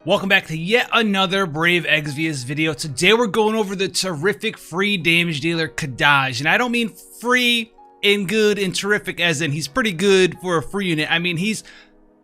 Welcome back to yet another Brave Exvius video. Today we're going over the terrific free damage dealer Kadaj. And I don't mean free and good and terrific as in he's pretty good for a free unit. I mean he's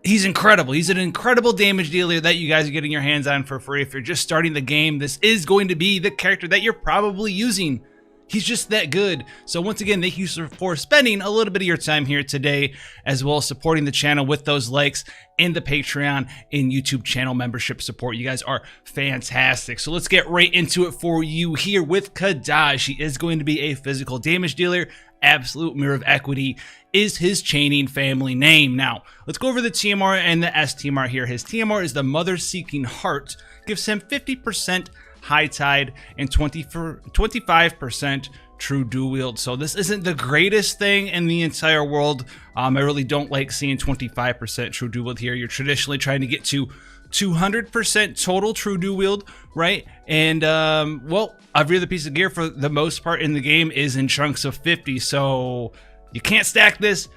incredible. He's an incredible damage dealer that you guys are getting your hands on for free. If you're just starting the game, this is going to be the character that you're probably using. He's just that good. So once again, thank you for spending a little bit of your time here today, as well as supporting the channel with those likes and the Patreon and YouTube channel membership support. You guys are fantastic. So let's get right into it for you here with Kadaj. He is going to be a physical damage dealer. Absolute Mirror of Equity is his chaining family name. Now, let's go over the TMR and the STMR here. His TMR is the Mother Seeking Heart. Gives him 50% High Tide and 25% True Dual Wield. So this isn't the greatest thing in the entire world. I really don't like seeing 25% True Dual Wield here. You're traditionally trying to get to 200% total True Dual Wield, right? And well, every other piece of gear for the most part in the game is in chunks of 50, so you can't stack this.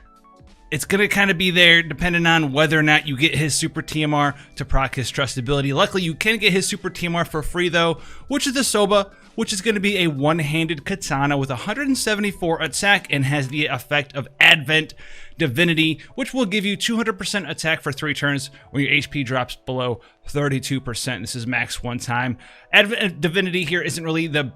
It's going to kind of be there depending on whether or not you get his Super TMR to proc his trustability. Luckily, you can get his Super TMR for free though, which is the Soba, which is going to be a one-handed katana with 174 attack and has the effect of Advent Divinity, which will give you 200% attack for 3 turns when your HP drops below 32%. This is max one time. Advent Divinity here isn't really that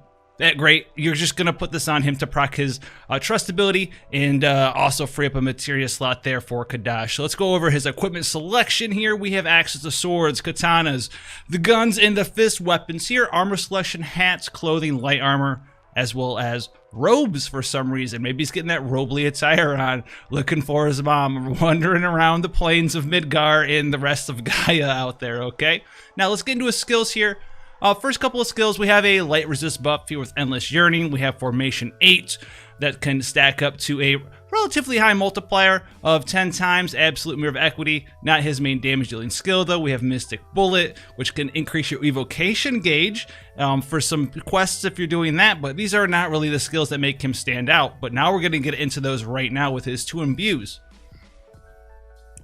great. You're just gonna put this on him to proc his trustability and also free up a materia slot there for Kadaj. So let's go over his equipment selection here. We have access to swords, katanas, the guns, and the fist weapons here. Armor selection, hats, clothing, light armor, as well as robes for some reason. Maybe he's getting that robely attire on, looking for his mom, wandering around the plains of Midgar and the rest of Gaia out there, okay? Now let's get into his skills here. First couple of skills, we have a light resist buff here with Endless Yearning. We have Formation 8 that can stack up to a relatively high multiplier of 10 times. Absolute Mirror of Equity, not his main damage dealing skill though. We have Mystic Bullet, which can increase your evocation gauge for some quests if you're doing that, but these are not really the skills that make him stand out. But now we're going to get into those right now with his 2 imbues.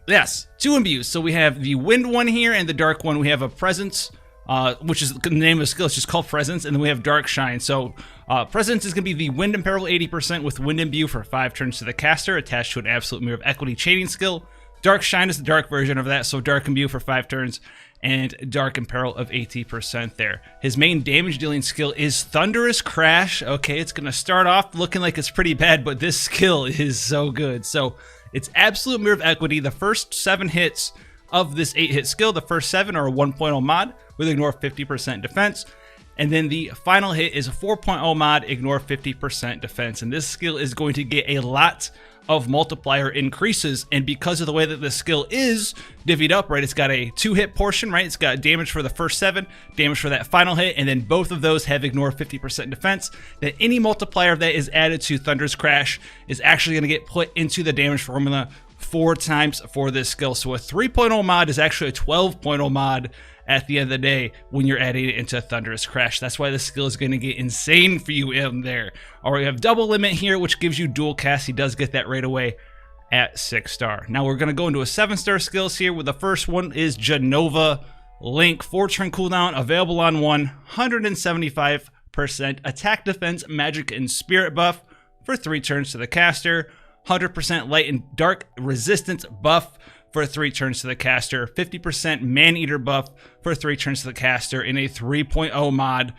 Yes, 2 imbues. So we have the Wind one here and the Dark one. We have a Presence, which is the name of the skill. It's just called Presence, and then we have Dark Shine. So Presence is going to be the Wind Imperil 80% with Wind Imbue for 5 turns to the caster, attached to an Absolute Mirror of Equity chaining skill. Dark Shine is the dark version of that, so Dark Imbue for 5 turns, and Dark Imperil of 80% there. His main damage dealing skill is Thunderous Crash. Okay, it's going to start off looking like it's pretty bad, but this skill is so good. So it's Absolute Mirror of Equity. The first 7 hits of this 8-hit skill, the first 7 are a 1.0 mod with ignore 50% defense, and then the final hit is a 4.0 mod, ignore 50% defense. And this skill is going to get a lot of multiplier increases, and because of the way that this skill is divvied up, right, it's got a 2-hit portion, right? It's got damage for the first 7, damage for that final hit, and then both of those have ignore 50% defense. That any multiplier that is added to Thunderous Crash is actually going to get put into the damage formula 4 times for this skill. So a 3.0 mod is actually a 12.0 mod at the end of the day when you're adding it into Thunderous Crash. That's why this skill is going to get insane for you in there. All right, we have Double Limit here, which gives you dual cast. He does get that right away at 6-star. Now we're going to go into a 7-star skills here, where the first one is Genova Link. 4-turn cooldown, available on 175% attack, defense, magic, and spirit buff for 3 turns to the caster. 100% light and dark resistance buff for 3 turns to the caster, 50% Man-Eater buff for 3 turns to the caster, and a 3.0 mod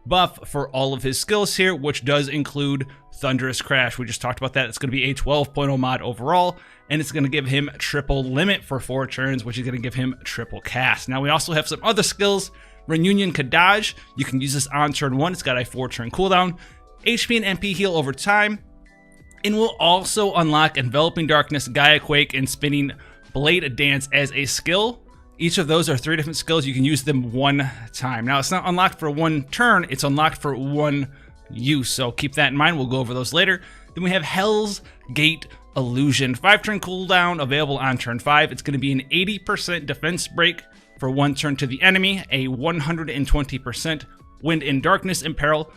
buff for all of his skills here, which does include Thunderous Crash. We just talked about that. It's going to be a 12.0 mod overall, and it's going to give him triple limit for 4 turns, which is going to give him triple cast. Now we also have some other skills. Reunion Kadaj, you can use this on turn 1. It's got a 4-turn cooldown, HP and MP heal over time, and will also unlock Enveloping Darkness, Gaia Quake, and Spinning Blade Dance as a skill. Each of those are 3 different skills. You can use them 1 time. Now, it's not unlocked for 1 turn. It's unlocked for 1 use, so keep that in mind. We'll go over those later. Then we have Hell's Gate Illusion. 5-turn cooldown, available on turn 5. It's going to be an 80% defense break for 1 turn to the enemy, a 120% Wind and Darkness Imperil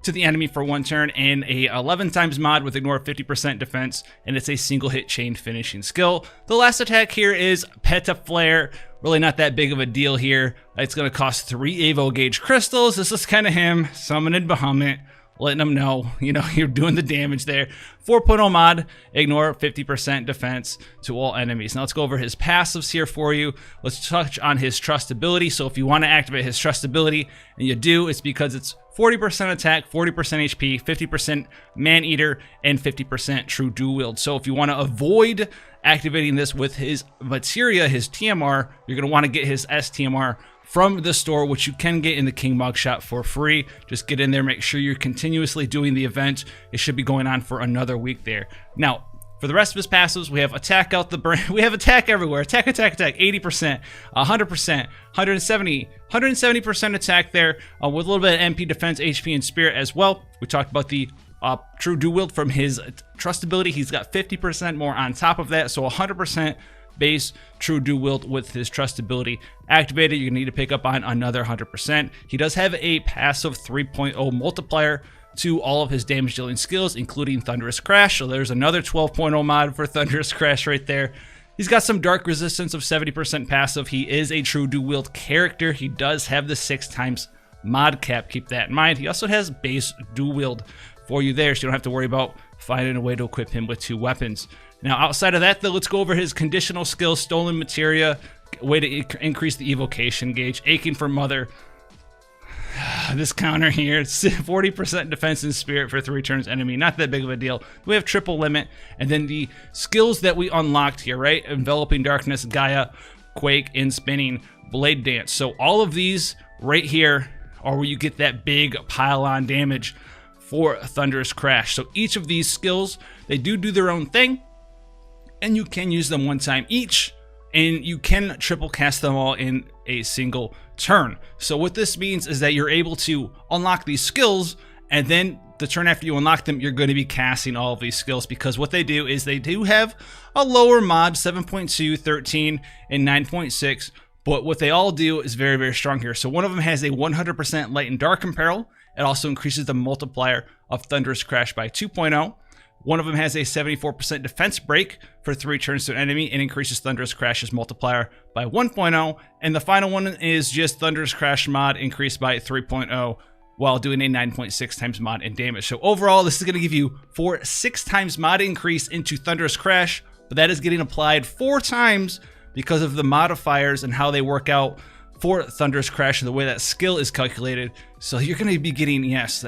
to the enemy for 1 turn, and a 11 times mod with ignore 50% defense, and it's a single hit chain finishing skill. The last attack here is Petaflare, Really not that big of a deal here. It's going to cost 3 Evo Gauge crystals. This is kind of him summoning Bahamut, letting them know, you know, you're doing the damage there. 4.0 mod, ignore 50% defense to all enemies. Now let's go over his passives here for you. Let's touch on his trustability. So if you want to activate his trustability, and you do, it's because it's 40% attack, 40% HP, 50% man-eater, and 50% true dual wield. So if you want to avoid activating this with his materia, his TMR, you're going to want to get his STMR from the store, which you can get in the King Mug shop for free. Just get in there, make sure you're continuously doing the event. It should be going on for another week there. Now, for the rest of his passives, we have attack out the brain. We have attack everywhere. Attack, attack, attack. 80%, 100%, 170% attack there with a little bit of MP defense, HP, and spirit as well. We talked about the true dual wield from his trustability. He's got 50% more on top of that, so 100% base true dual wield with his trustability activated. You're gonna need to pick up on another 100%. He does have a passive 3.0 multiplier to all of his damage dealing skills, including Thunderous Crash. So there's another 12.0 mod for Thunderous Crash right there. He's got some dark resistance of 70% passive. He is a true dual wield character. He does have the 6x mod cap. Keep that in mind. He also has base dual wield for you there, so you don't have to worry about finding a way to equip him with 2 weapons. Now, outside of that, though, let's go over his conditional skills. Stolen Materia, way to increase the evocation gauge. Aching for Mother. This counter here, it's 40% defense and spirit for 3 turns enemy. Not that big of a deal. We have triple limit, and then the skills that we unlocked here, right? Enveloping Darkness, Gaia, Quake, and Spinning, Blade Dance. So all of these right here are where you get that big pile-on damage for Thunderous Crash. So each of these skills, they do their own thing, and you can use them one time each, and you can triple cast them all in a single turn. So what this means is that you're able to unlock these skills, and then the turn after you unlock them, you're going to be casting all of these skills, because what they do is they do have a lower mod, 7.2, 13, and 9.6, but what they all do is very, very strong here. So one of them has a 100% light and dark imperil. It also increases the multiplier of Thunderous Crash by 2.0. One of them has a 74% defense break for 3 turns to an enemy and increases Thunderous Crash's multiplier by 1.0. And the final one is just Thunderous Crash mod increased by 3.0 while doing a 9.6 times mod in damage. So overall, this is going to give you 6 times mod increase into Thunderous Crash, but that is getting applied 4 times because of the modifiers and how they work out for Thunderous Crash and the way that skill is calculated. So you're going to be getting, yes,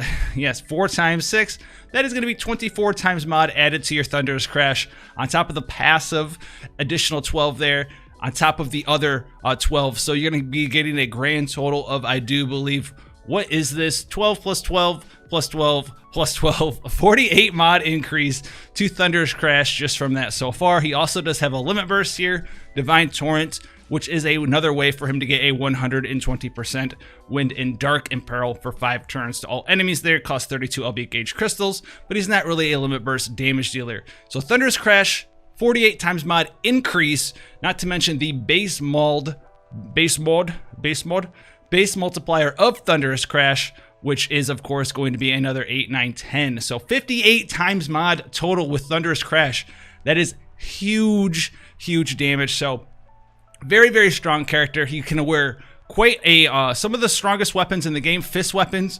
4 times 6. That is going to be 24 times mod added to your Thunderous Crash on top of the passive additional 12 there, on top of the other 12. So you're going to be getting a grand total of, I do believe, what is this? 12 plus 12 plus 12 plus 12, a 48 mod increase to Thunderous Crash just from that so far. He also does have a limit burst here, Divine Torrent, which is another way for him to get a 120% Wind and Dark Imperil for 5 turns to all enemies there. Costs 32 LB Gauge crystals, but he's not really a limit burst damage dealer. So Thunderous Crash, 48 times mod increase, not to mention the base multiplier of Thunderous Crash, which is of course going to be another 8, 9, 10. So 58 times mod total with Thunderous Crash. That is huge, huge damage. So very, very strong character. He can wear quite a some of the strongest weapons in the game, fist weapons.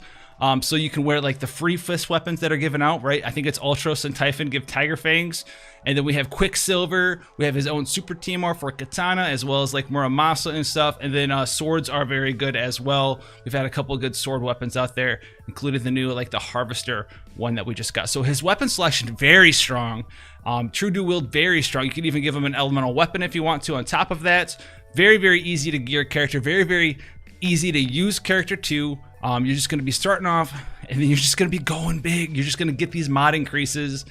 So you can wear like the free fist weapons that are given out, right? I think it's Ultros and Typhon give Tiger Fangs. And then we have Quicksilver. We have his own Super TMR for Katana, as well as like Muramasa and stuff. And then swords are very good as well. We've had a couple of good sword weapons out there, including the new like the Harvester one that we just got. So his weapon selection, very strong. True dual wield, very strong. You can even give him an elemental weapon if you want to. On top of that, very, very easy to gear character. Very, very easy to use character too. You're just going to be starting off, and then you're just going to be going big. You're just going to get these mod increases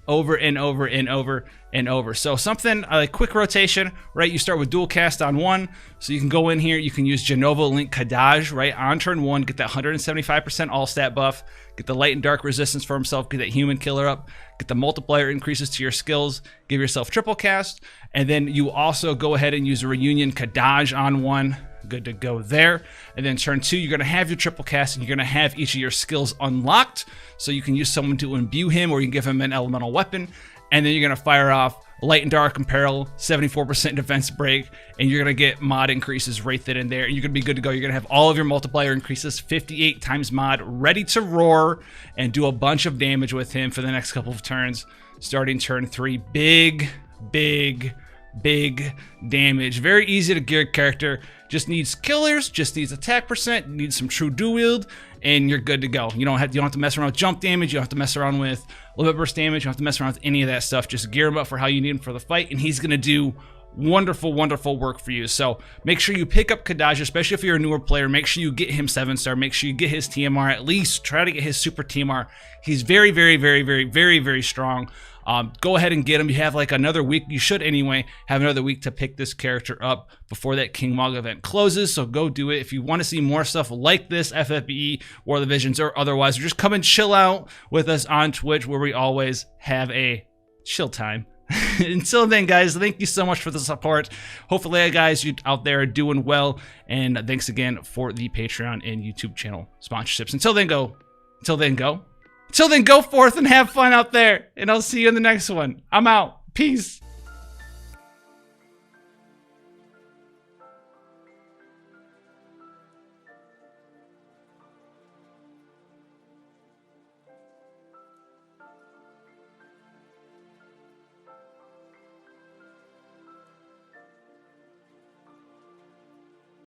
over and over and over and over. So something like quick rotation, right? You start with dual cast on 1, so you can go in here, you can use Jenova Link Kadaj, right? On turn 1, get that 175% all stat buff, get the light and dark resistance for himself, get that human killer up, get the multiplier increases to your skills, give yourself triple cast, and then you also go ahead and use a Reunion Kadaj on 1. Good to go there. And then turn 2, you're going to have your triple cast, and you're going to have each of your skills unlocked, so you can use someone to imbue him, or you can give him an elemental weapon, and then you're going to fire off light and dark apparel, 74% defense break, and you're gonna get mod increases right then and there, and you're gonna be good to go. You're gonna have all of your multiplier increases, 58 times mod, ready to roar and do a bunch of damage with him for the next couple of turns. Starting turn 3, big damage. Very easy to gear character. Just needs killers, just needs attack percent, needs some true dual wield, and you're good to go. You don't have to mess around with jump damage, you don't have to mess around with limit burst damage, you don't have to mess around with any of that stuff. Just gear him up for how you need him for the fight, and he's gonna do wonderful work for you. So make sure you pick up Kadaj, especially if you're a newer player. Make sure you get him 7-star. Make sure you get his TMR, at least try to get his super TMR. He's very strong. Go ahead and get him. You have like another week. You should anyway have another week to pick this character up before that King Mog event closes. So go do it. If you want to see more stuff like this, FFBE, War of the Visions, or otherwise, or just come and chill out with us on Twitch, where we always have a chill time. Until then, guys, thank you so much for the support. Hopefully, guys, you out there are doing well. And thanks again for the Patreon and YouTube channel sponsorships. Until then, go forth and have fun out there. And I'll see you in the next one. I'm out. Peace.